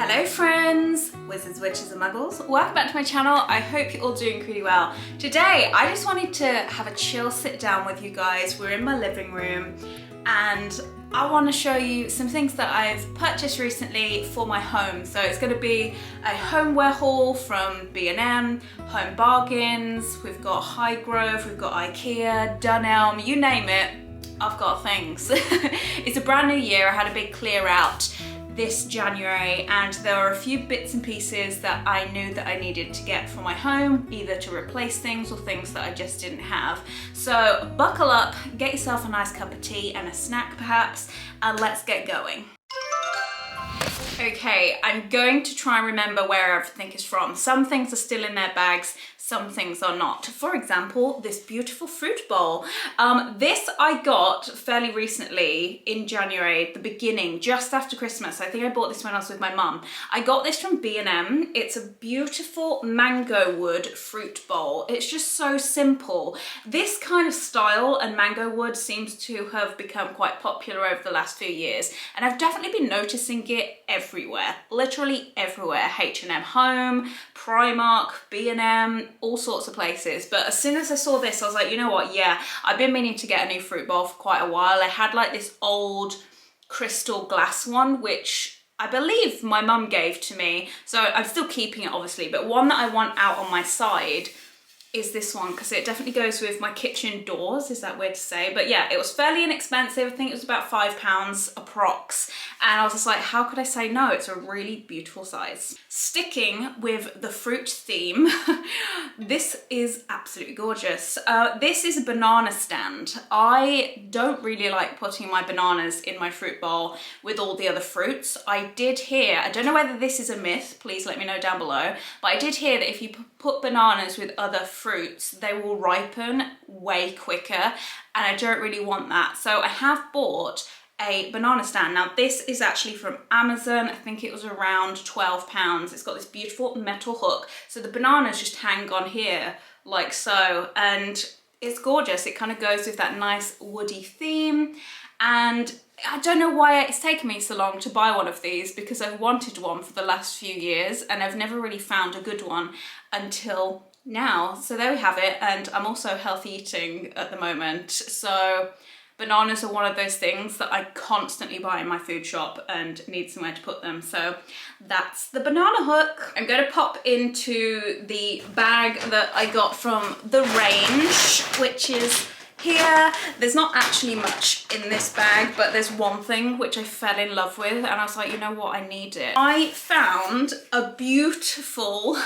Hello friends, wizards, witches and muggles. Welcome back to my channel. I hope you're all doing pretty well. Today I just wanted to have a chill sit down with you guys. We're in my living room and I want to show you some things that I've purchased recently for my home. So it's going to be a homeware haul from B&M, Home Bargains, we've got Highgrove, we've got IKEA, Dunelm, you name it, I've got things. It's a brand new year. I had a big clear out this January and there are a few bits and pieces that I knew that I needed to get for my home, either to replace things or things that I just didn't have. So buckle up, get yourself a nice cup of tea and a snack perhaps, and let's get going. Okay, I'm going to try and remember where everything is from. Some things are still in their bags, some things are not. For example, this beautiful fruit bowl. This I got fairly recently in January, the beginning, just after Christmas. I think I bought this when I was with my mum. I got this from B&M. It's a beautiful mango wood fruit bowl. It's just so simple. This kind of style and mango wood seems to have become quite popular over the last few years. And I've definitely been noticing it everywhere, literally everywhere. H&M Home, Primark, B&M, all sorts of places. But as soon as I saw this, I was like, you know what, yeah, I've been meaning to get a new fruit bowl for quite a while. I had like this old crystal glass one, which I believe my mum gave to me. So I'm still keeping it obviously, but one that I want out on my side is this one because it definitely goes with my kitchen doors. Is that weird to say? But yeah, it was fairly inexpensive. I think it was about £5 approx. And I was just like, how could I say no? It's a really beautiful size. Sticking with the fruit theme, this is absolutely gorgeous. This is a banana stand. I don't really like putting my bananas in my fruit bowl with all the other fruits. I did hear, I don't know whether this is a myth, please let me know down below, but I did hear that if you put bananas with other fruits, they will ripen way quicker, and I don't really want that. So I have bought a banana stand. Now this is actually from Amazon. I think it was around £12. It's got this beautiful metal hook, so the bananas just hang on here like so, and it's gorgeous. It kind of goes with that nice woody theme, and I don't know why it's taken me so long to buy one of these, because I've wanted one for the last few years and I've never really found a good one until now. So there we have it, and I'm also healthy eating at the moment, so bananas are one of those things that I constantly buy in my food shop and need somewhere to put them. So that's the banana hook. I'm going to pop into the bag that I got from the range, which is here. There's not actually much in this bag, but there's one thing which I fell in love with, and I was like, you know what, I need it. I found a beautiful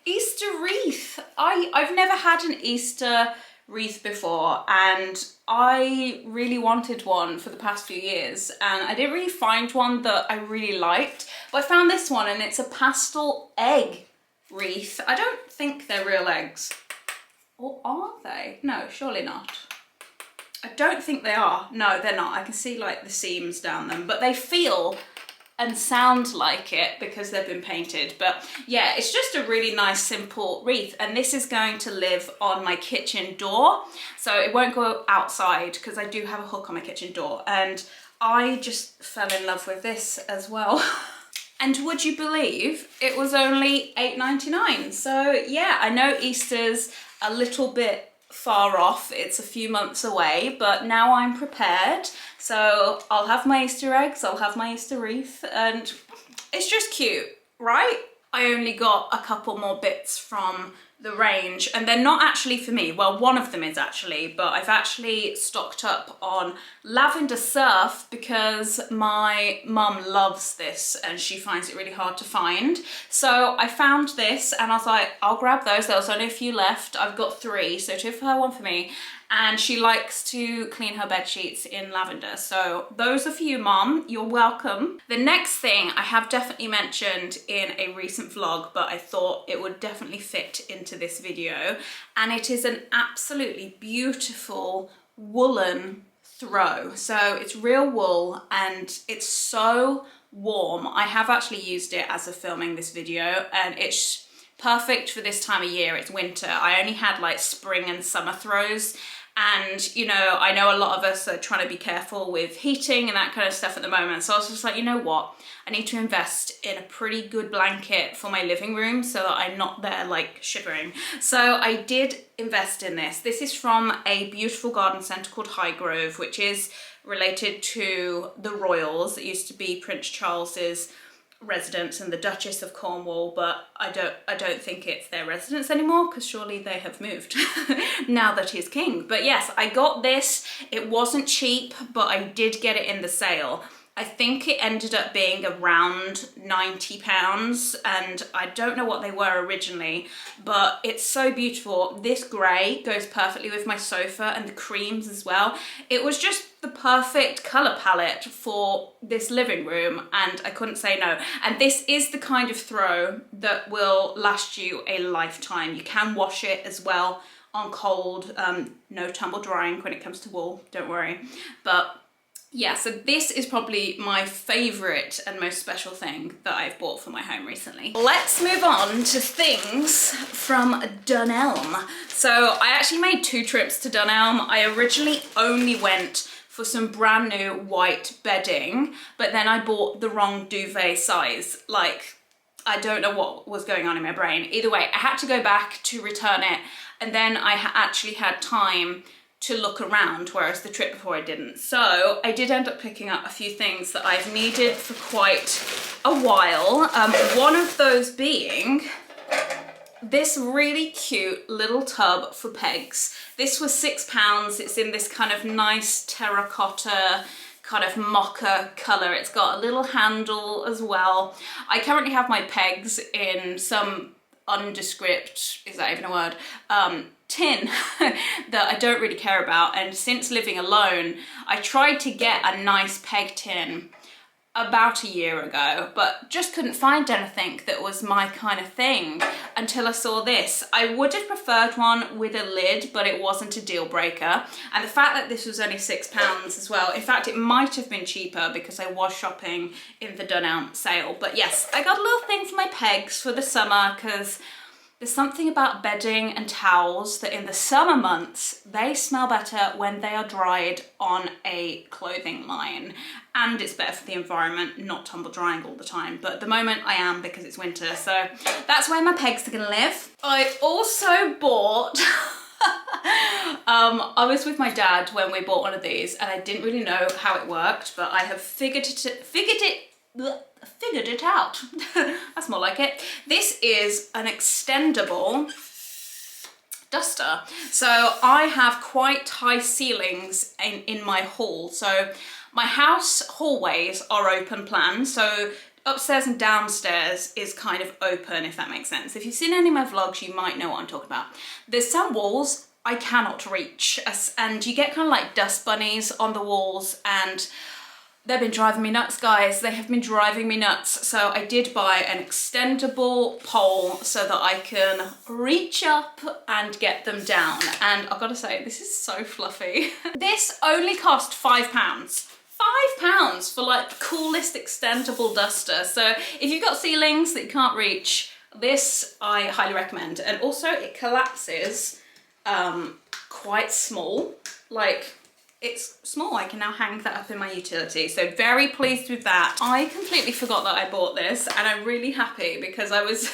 Easter wreath. I've never had an Easter wreath before, and I really wanted one for the past few years, and I didn't really find one that I really liked, but I found this one, and it's a pastel egg wreath. I don't think they're real eggs. Or are they? No, surely not. I don't think they are. No, they're not. I can see like the seams down them, but they feel and sound like it because they've been painted. But yeah, it's just a really nice simple wreath, and this is going to live on my kitchen door, so it won't go outside because I do have a hook on my kitchen door, and I just fell in love with this as well. And would you believe it was only £8.99? So yeah, I know Easter's a little bit far off, it's a few months away, but now I'm prepared. So I'll have my Easter eggs, I'll have my Easter wreath, and it's just cute, right? I only got a couple more bits from the range, and they're not actually for me. Well, one of them is actually, but I've actually stocked up on lavender surf because my mum loves this and she finds it really hard to find. So I found this and I was like, I'll grab those. There was only a few left. I've got 3, so 2 for her, 1 for me. And she likes to clean her bed sheets in lavender. So those are for you, Mom. You're welcome. The next thing I have definitely mentioned in a recent vlog, but I thought it would definitely fit into this video. And it is an absolutely beautiful woolen throw. So it's real wool and it's so warm. I have actually used it as of filming this video, and it's perfect for this time of year. It's winter. I only had like spring and summer throws, And, you know, I know a lot of us are trying to be careful with heating and that kind of stuff at the moment. So I was just like, you know what? I need to invest in a pretty good blanket for my living room so that I'm not there like shivering. So I did invest in this. This is from a beautiful garden centre called Highgrove, which is related to the royals. It used to be Prince Charles's residence and the Duchess of Cornwall, but I don't think it's their residence anymore, because surely they have moved now that he's king. But yes, I got this. It wasn't cheap, but I did get it in the sale. I think it ended up being around £90, and I don't know what they were originally, but it's so beautiful. This grey goes perfectly with my sofa, and the creams as well. It was just the perfect colour palette for this living room, and I couldn't say no. And this is the kind of throw that will last you a lifetime. You can wash it as well on cold, no tumble drying when it comes to wool, don't worry. But yeah, so this is probably my favourite and most special thing that I've bought for my home recently. Let's move on to things from Dunelm. So I actually made 2 trips to Dunelm. I originally only went for some brand new white bedding, but then I bought the wrong duvet size. Like, I don't know what was going on in my brain. Either way, I had to go back to return it, and then I actually had time to look around, whereas the trip before I didn't. So I did end up picking up a few things that I've needed for quite a while. One of those being this really cute little tub for pegs. This was £6. It's in this kind of nice terracotta, kind of mocha colour. It's got a little handle as well. I currently have my pegs in some undescript, is that even a word, tin that I don't really care about. And since living alone, I tried to get a nice peg tin about a year ago, but just couldn't find anything that was my kind of thing until I saw this. I would have preferred one with a lid, but it wasn't a deal breaker. And the fact that this was only £6 as well, in fact, it might have been cheaper because I was shopping in the Dunelm sale. But yes, I got a little thing for my pegs for the summer, because there's something about bedding and towels that in the summer months, they smell better when they are dried on a clothing line. And it's better for the environment, not tumble drying all the time. But at the moment I am, because it's winter. So that's where my pegs are gonna live. I also bought, I was with my dad when we bought one of these, and I didn't really know how it worked, but I have figured it out. That's more like it. This is an extendable duster. So I have quite high ceilings in my hall. So my house hallways are open plan. So upstairs and downstairs is kind of open, if that makes sense. If you've seen any of my vlogs, you might know what I'm talking about. There's some walls I cannot reach, and you get kind of like dust bunnies on the walls, and they've been driving me nuts, guys. They have been driving me nuts. So I did buy an extendable pole so that I can reach up and get them down. And I've got to say, this is so fluffy. This only cost £5. £5 for like the coolest extendable duster. So if you've got ceilings that you can't reach, this I highly recommend. And also it collapses quite small. Like, it's small. I can now hang that up in my utility. So very pleased with that. I completely forgot that I bought this, and I'm really happy because I was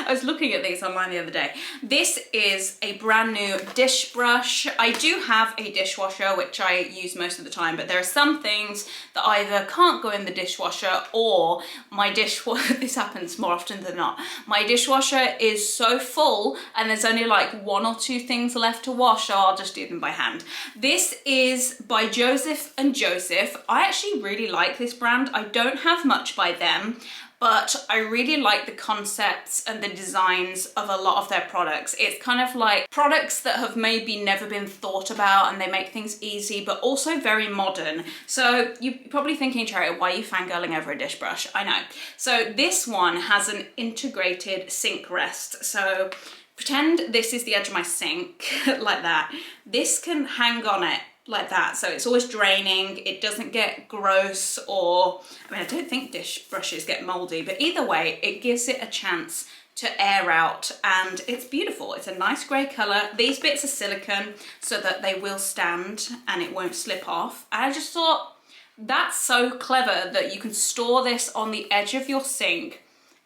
I was looking at these online the other day. This is a brand new dish brush. I do have a dishwasher, which I use most of the time, but there are some things that either can't go in the dishwasher, or my dishwasher, this happens more often than not, my dishwasher is so full and there's only like 1 or 2 things left to wash, so I'll just do them by hand. This is by Joseph and Joseph. I actually really like this brand. I don't have much by them, but I really like the concepts and the designs of a lot of their products. It's kind of like products that have maybe never been thought about, and they make things easy, but also very modern. So you're probably thinking, Cherry, why are you fangirling over a dish brush? I know. So this one has an integrated sink rest. So pretend this is the edge of my sink, like that. This can hang on it like that, so it's always draining. It doesn't get gross, or I mean, I don't think dish brushes get moldy, but either way, it gives it a chance to air out, and it's beautiful. It's a nice grey colour. These bits are silicone so that they will stand and it won't slip off. And I just thought, that's so clever that you can store this on the edge of your sink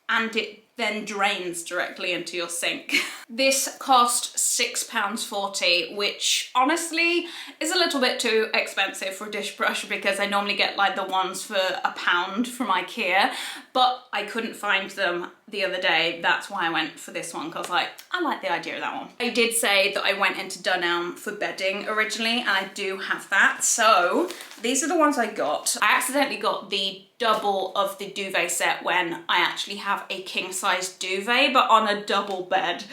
and it then drains directly into your sink. This cost £6.40, which honestly is a little bit too expensive for a dish brush because I normally get like the ones for £1 from IKEA, but I couldn't find them the other day. That's why I went for this one, because I like the idea of that one. I did say that I went into Dunelm for bedding originally, and I do have that. So these are the ones I got. I accidentally got the double of the duvet set when I actually have a king size duvet, but on a double bed.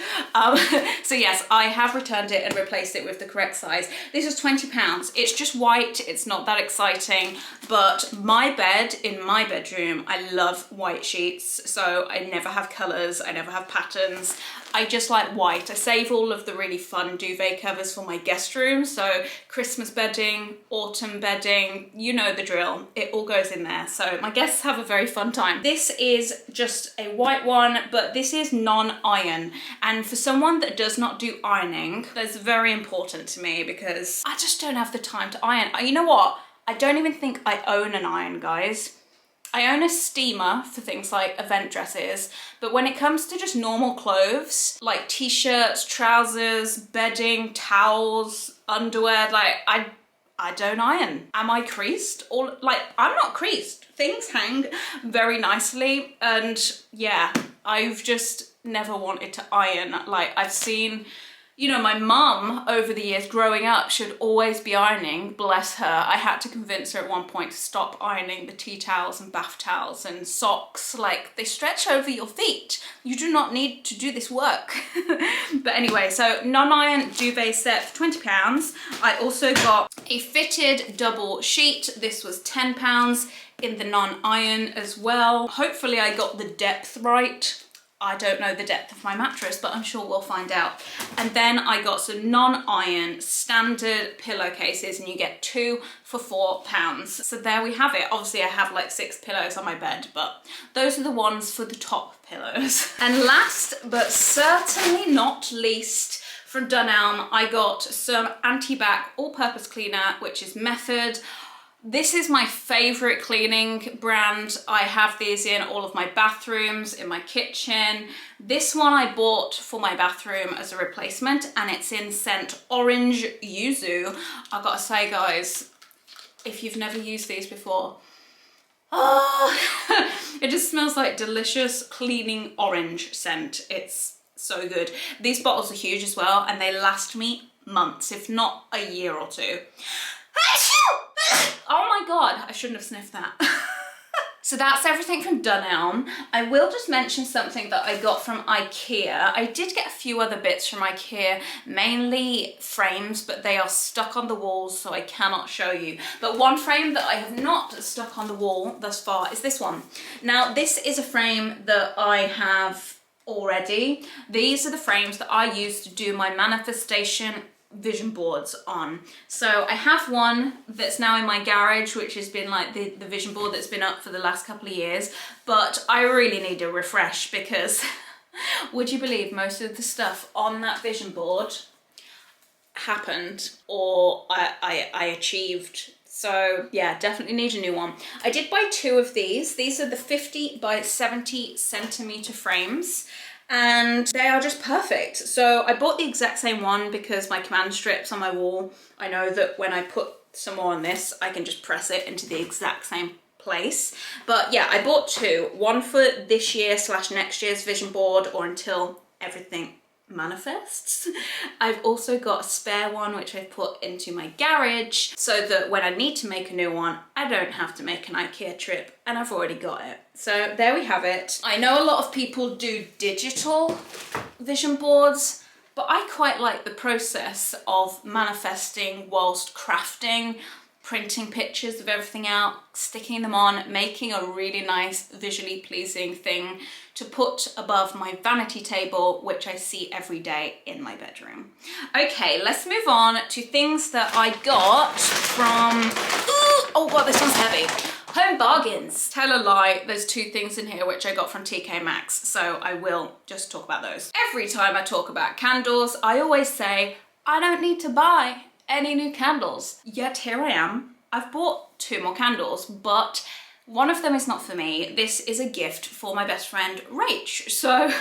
So yes, I have returned it and replaced it with the correct size. This is £20. It's just white. It's not that exciting, but my bed in my bedroom, I love white sheets. So I never have colors. I never have patterns. I just like white. I save all of the really fun duvet covers for my guest room. So Christmas bedding, autumn bedding, you know the drill. It all goes in there. So my guests have a very fun time. This is just a white one, but this is non-iron. And for someone that does not do ironing, that's very important to me because I just don't have the time to iron. You know what? I don't even think I own an iron, guys. I own a steamer for things like event dresses, but when it comes to just normal clothes, like t-shirts, trousers, bedding, towels, underwear, like I don't iron. Am I creased? Or like, I'm not creased. Things hang very nicely, and yeah, I've just never wanted to iron. Like, I've seen, you know, my mum over the years growing up should always be ironing, bless her. I had to convince her at one point to stop ironing the tea towels and bath towels and socks. Like, they stretch over your feet. You do not need to do this work. But anyway, so non-iron duvet set for £20. I also got a fitted double sheet. This was £10 in the non-iron as well. Hopefully I got the depth right. I don't know the depth of my mattress, but I'm sure we'll find out. And then I got some non-iron standard pillowcases, and you get 2 for £4. So there we have it. Obviously I have like 6 pillows on my bed, but those are the ones for the top pillows. And last but certainly not least, from Dunelm, I got some anti-bac all-purpose cleaner, which is Method. This is my favorite cleaning brand. I have these in all of my bathrooms, in my kitchen. This one I bought for my bathroom as a replacement, and it's in scent Orange Yuzu. I've got to say, guys, if you've never used these before, it just smells like delicious cleaning orange scent. It's so good. These bottles are huge as well, and they last me months, if not a year or two. Oh my god, I shouldn't have sniffed that. So that's everything from Dunelm. I will just mention something that I got from IKEA. I did get a few other bits from IKEA, mainly frames, but they are stuck on the walls, so I cannot show you. But one frame that I have not stuck on the wall thus far is this one. Now, this is a frame that I have already. These are the frames that I use to do my manifestation vision boards on. So I have one that's now in my garage, which has been like the vision board that's been up for the last couple of years, but I really need a refresh because would you believe most of the stuff on that vision board happened or I achieved. So yeah, definitely need a new one. I did buy 2 of these. These are the 50 by 70 centimeter frames, and they are just perfect. So I bought the exact same one because my command strips on my wall, I know that when I put some more on this, I can just press it into the exact same place. But yeah, I bought 2, one for this year / next year's vision board, or until everything manifests. I've also got a spare one which I've put into my garage so that when I need to make a new one, I don't have to make an IKEA trip, and I've already got it. So there we have it. I know a lot of people do digital vision boards, but I quite like the process of manifesting whilst crafting, printing pictures of everything out, sticking them on, making a really nice visually pleasing thing to put above my vanity table, which I see every day in my bedroom. Okay, let's move on to things that I got from, oh god, this one's heavy. Home bargains. Tell a lie, there's two things in here which I got from TKmaxx, so I will just talk about those. Every time I talk about candles, I always say, I don't need to buy any new candles. Yet here I am. I've bought 2 more candles, but one of them is not for me. This is a gift for my best friend, Rach. So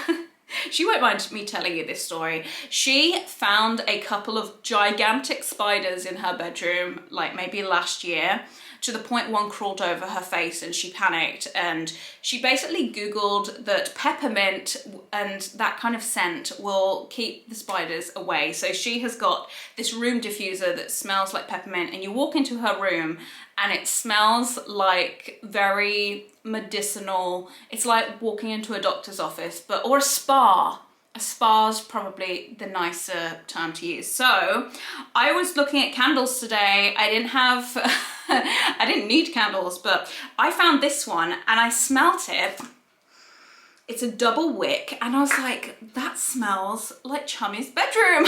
she won't mind me telling you this story. She found a couple of gigantic spiders in her bedroom, like maybe last year, to the point one crawled over her face and she panicked, and she basically Googled that peppermint and that kind of scent will keep the spiders away. So she has got this room diffuser that smells like peppermint, and you walk into her room and it smells like very medicinal. It's like walking into a doctor's office, or a spa. A spa's probably the nicer term to use. So I was looking at candles today. I didn't have, I didn't need candles, but I found this one and I smelt it. It's a double wick, and I was like, that smells like Chummy's bedroom.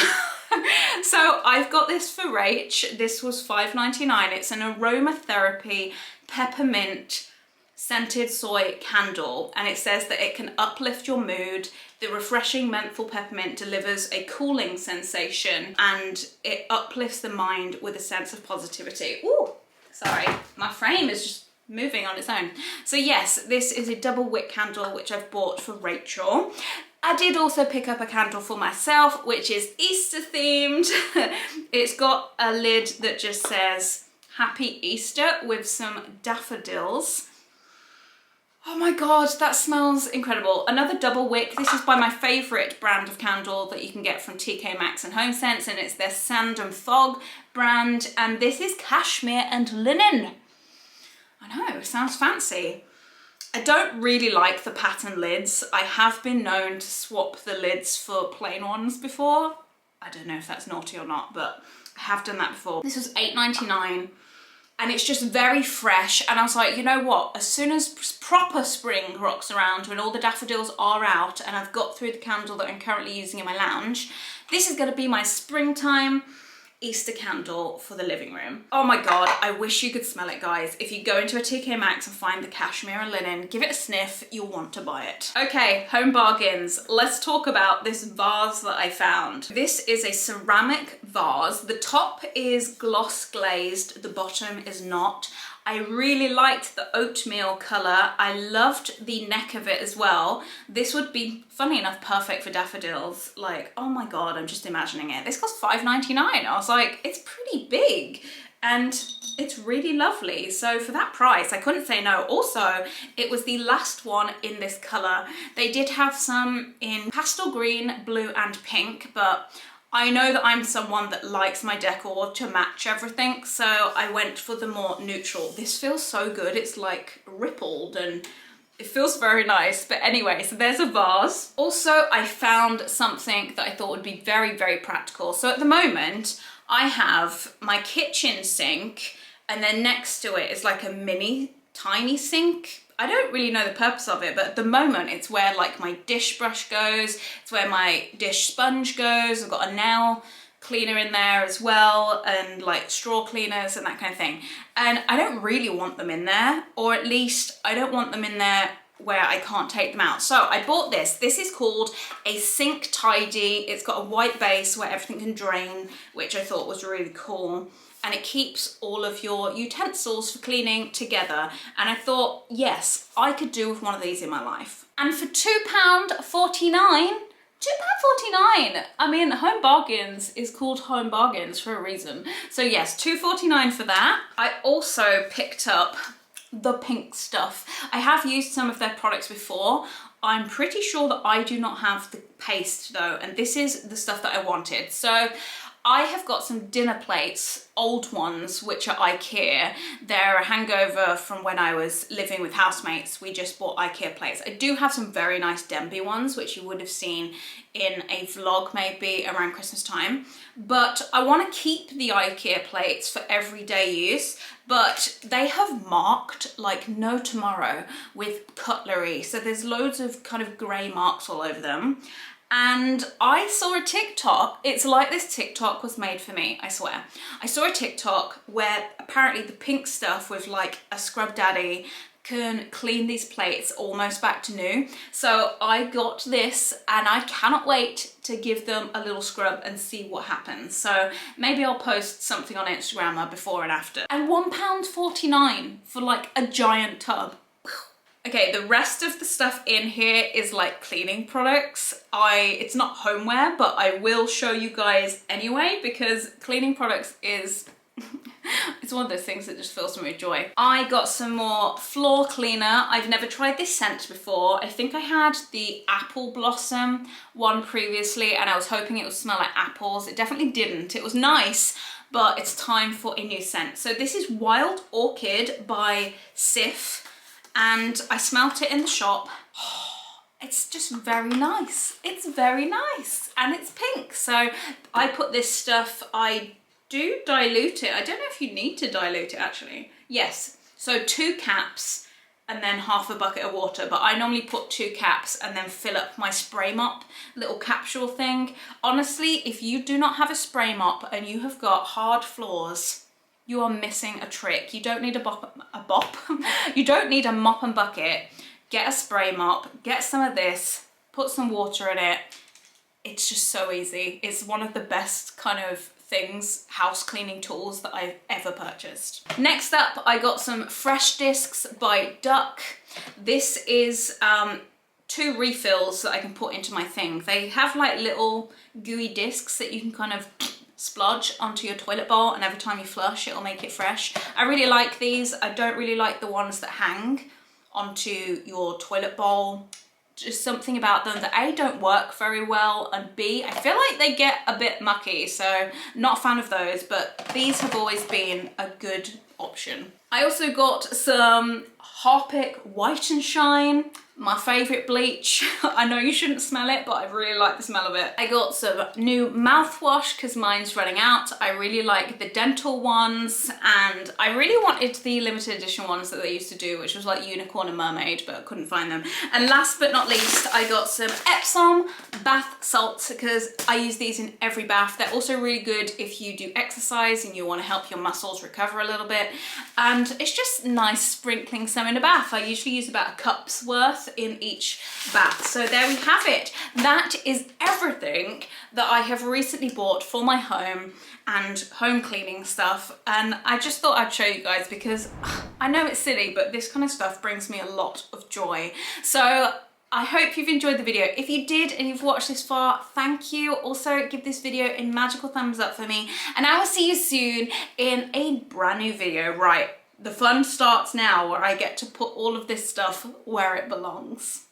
So I've got this for Rach. This was $5.99. It's an aromatherapy peppermint scented soy candle, and it says that it can uplift your mood. The refreshing menthol peppermint delivers a cooling sensation, and it uplifts the mind with a sense of positivity. Ooh, sorry, my frame is just moving on its own. So yes, this is a double wick candle which I've bought for Rachel. I did also pick up a candle for myself, which is Easter themed. It's got a lid that just says Happy Easter with some daffodils. Oh my God, that smells incredible. Another double wick. This is by my favorite brand of candle that you can get from TKmaxx and HomeSense, and it's their Sand and Fog brand. And this is cashmere and linen. I know, sounds fancy. I don't really like the pattern lids. I have been known to swap the lids for plain ones before. I don't know if that's naughty or not, but I have done that before. This was $8.99. And it's just very fresh, and I was like, you know what, as soon as proper spring rocks around, when all the daffodils are out and I've got through the candle that I'm currently using in my lounge, this is going to be my springtime Easter candle for the living room. Oh my God, I wish you could smell it, guys. If you go into a TKmaxx and find the cashmere and linen, give it a sniff, you'll want to buy it. Okay, home bargains. Let's talk about this vase that I found. This is a ceramic vase. The top is gloss glazed, the bottom is not. I really liked the oatmeal colour. I loved the neck of it as well. This would be, funny enough, perfect for daffodils. Like, oh my God, I'm just imagining it. This cost $5.99. I was like, it's pretty big and it's really lovely. So for that price, I couldn't say no. Also, it was the last one in this colour. They did have some in pastel green, blue and pink, but I know that I'm someone that likes my decor to match everything, so I went for the more neutral. This feels so good. It's like rippled and it feels very nice. But anyway, so there's a vase. Also, I found something that I thought would be very, very practical. So at the moment, I have my kitchen sink, and then next to it is like a mini tiny sink. I don't really know the purpose of it, but at the moment it's where like my dish brush goes, it's where my dish sponge goes. I've got a nail cleaner in there as well, and like straw cleaners and that kind of thing. And I don't really want them in there, or at least I don't want them in there where I can't take them out. So I bought this. This is called a Sink Tidy. It's got a white base where everything can drain, which I thought was really cool. And it keeps all of your utensils for cleaning together. And I thought, yes, I could do with one of these in my life. And for £2.49, £2.49, I mean, Home Bargains is called Home Bargains for a reason. So yes, £2.49 for that. I also picked up the pink stuff. I have used some of their products before. I'm pretty sure that I do not have the paste though, and this is the stuff that I wanted. So I have got some dinner plates, old ones, which are IKEA. They're a hangover from when I was living with housemates. We just bought IKEA plates. I do have some very nice Denby ones, which you would have seen in a vlog maybe around Christmas time. But I want to keep the IKEA plates for everyday use, but they have marked like no tomorrow with cutlery. So there's loads of kind of grey marks all over them. and I saw a TikTok. It's like this TikTok was made for me, I swear. I saw a TikTok where apparently the pink stuff with like a scrub daddy can clean these plates almost back to new. So I got this and I cannot wait to give them a little scrub and see what happens. So maybe I'll post something on Instagram before and after. And £1.49 for like a giant tub. Okay, the rest of the stuff in here is like cleaning products. It's not homeware, but I will show you guys anyway because cleaning products is it's one of those things that just fills me with joy. I got some more floor cleaner. I've never tried this scent before. I think I had the apple blossom one previously and I was hoping it would smell like apples. It definitely didn't. It was nice, but it's time for a new scent. So this is Wild Orchid by Sif and I smelt it in the shop. It's just very nice. It's very nice and it's pink. So I put this stuff, I do dilute it. I don't know if you need to dilute it actually. Yes, so 2 caps and then half a bucket of water, but I normally put 2 caps and then fill up my spray mop little capsule thing. Honestly, if you do not have a spray mop and you have got hard floors, you are missing a trick. You don't need you don't need a mop and bucket. Get a spray mop, get some of this, put some water in it. It's just so easy. It's one of the best kind of things, house cleaning tools that I've ever purchased. Next up, I got some Fresh Discs by Duck. This is 2 refills that I can put into my thing. They have like little gooey discs that you can kind of splodge onto your toilet bowl and every time you flush, it'll make it fresh. I really like these. I don't really like the ones that hang onto your toilet bowl. Just something about them that A, don't work very well, and B, I feel like they get a bit mucky, so not a fan of those, but these have always been a good option. I also got some Harpic White and Shine, my favourite bleach. I know you shouldn't smell it, but I really like the smell of it. I got some new mouthwash because mine's running out. I really like the dental ones and I really wanted the limited edition ones that they used to do, which was like unicorn and mermaid, but I couldn't find them. And last but not least, I got some Epsom bath salts because I use these in every bath. They're also really good if you do exercise and you want to help your muscles recover a little bit. And it's just nice sprinkling some in a bath. I usually use about a cup's worth in each bath. So there we have it. That is everything that I have recently bought for my home and home cleaning stuff, and I just thought I'd show you guys because I know it's silly, but this kind of stuff brings me a lot of joy. So I hope you've enjoyed the video. If you did and you've watched this far, thank you. Also give this video a magical thumbs up for me, and I will see you soon in a brand new video. Right, the fun starts now where I get to put all of this stuff where it belongs.